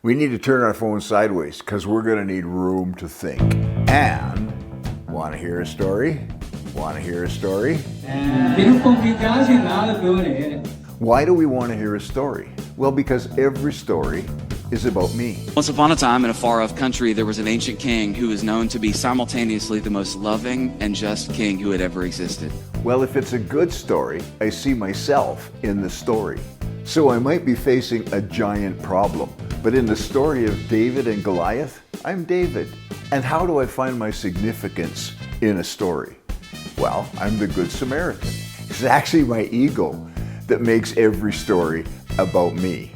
We need to turn our phones sideways because we're going to need room to think. And, want to hear a story? Want to hear a story? Why do we want to hear a story? Well, because every story is about me. Once upon a time in a far-off country, there was an ancient king who was known to be simultaneously the most loving and just king who had ever existed. Well, if it's a good story, I see myself in the story. So I might be facing a giant problem. But in the story of David and Goliath, I'm David. And how do I find my significance in a story? Well, I'm the Good Samaritan. It's actually my ego that makes every story about me.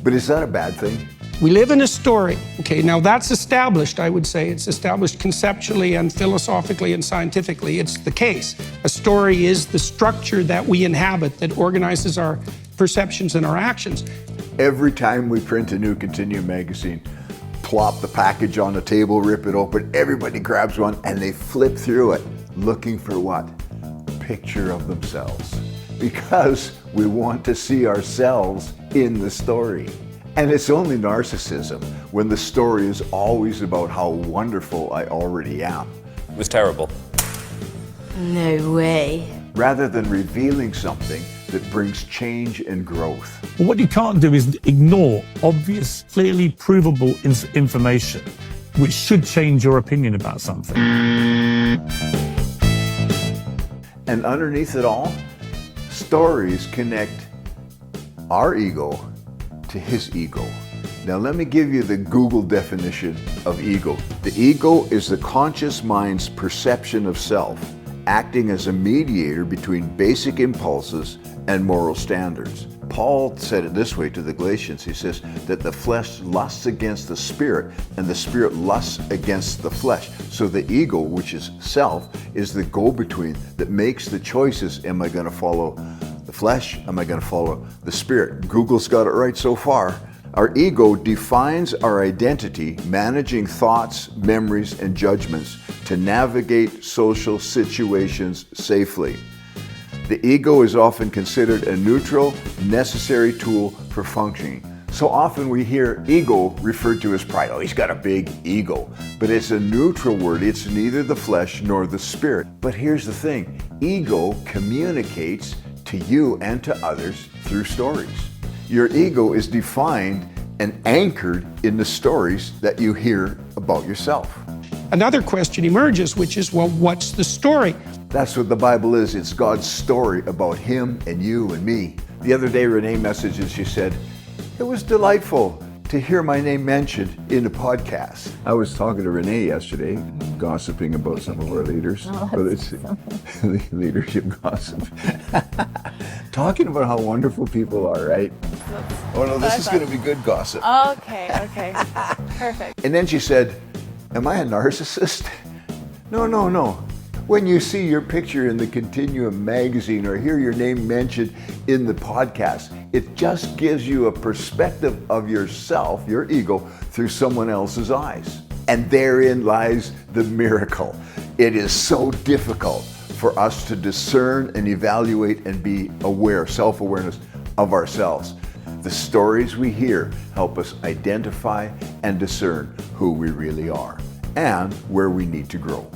But is that a bad thing? We live in a story. Okay, now that's established, I would say. It's established conceptually and philosophically and scientifically. It's the case. A story is the structure that we inhabit that organizes our perceptions and our actions. Every time we print a new Continuum magazine, plop the package on the table, rip it open, everybody grabs one and they flip through it, looking for what? A picture of themselves. Because we want to see ourselves in the story. And it's only narcissism when the story is always about how wonderful I already am. It was terrible. No way. Rather than revealing something that brings change and growth. What you can't do is ignore obvious, clearly provable information, which should change your opinion about something. And underneath it all, stories connect our ego to his ego. Now let me give you the Google definition of ego. The ego is the conscious mind's perception of self, acting as a mediator between basic impulses and moral standards. Paul said it this way to the Galatians. He says that the flesh lusts against the spirit and the spirit lusts against the flesh. So the ego, which is self, is the go-between that makes the choices. Am I going to follow the flesh? Am I going to follow the spirit? Google's got it right so far. Our ego defines our identity, managing thoughts, memories, and judgments to navigate social situations safely. The ego is often considered a neutral, necessary tool for functioning. So often we hear ego referred to as pride. Oh, he's got a big ego. But it's a neutral word. It's neither the flesh nor the spirit. But here's the thing. Ego communicates to you and to others through stories. Your ego is defined and anchored in the stories that you hear about yourself. Another question emerges, which is, well, what's the story? That's what the Bible is. It's God's story about him and you and me. The other day, Renee messaged and she said, it was delightful to hear my name mentioned in a podcast. I was talking to Renee yesterday, gossiping about some of our leaders. But it's leadership gossip. Talking about how wonderful people are, right? Oh no, this is going to be good gossip. Okay. Perfect. And then she said, am I a narcissist? No. When you see your picture in the Continuum magazine or hear your name mentioned in the podcast, it just gives you a perspective of yourself, your ego, through someone else's eyes. And therein lies the miracle. It is so difficult for us to discern and evaluate and be aware, self-awareness of ourselves. The stories we hear help us identify and discern who we really are and where we need to grow.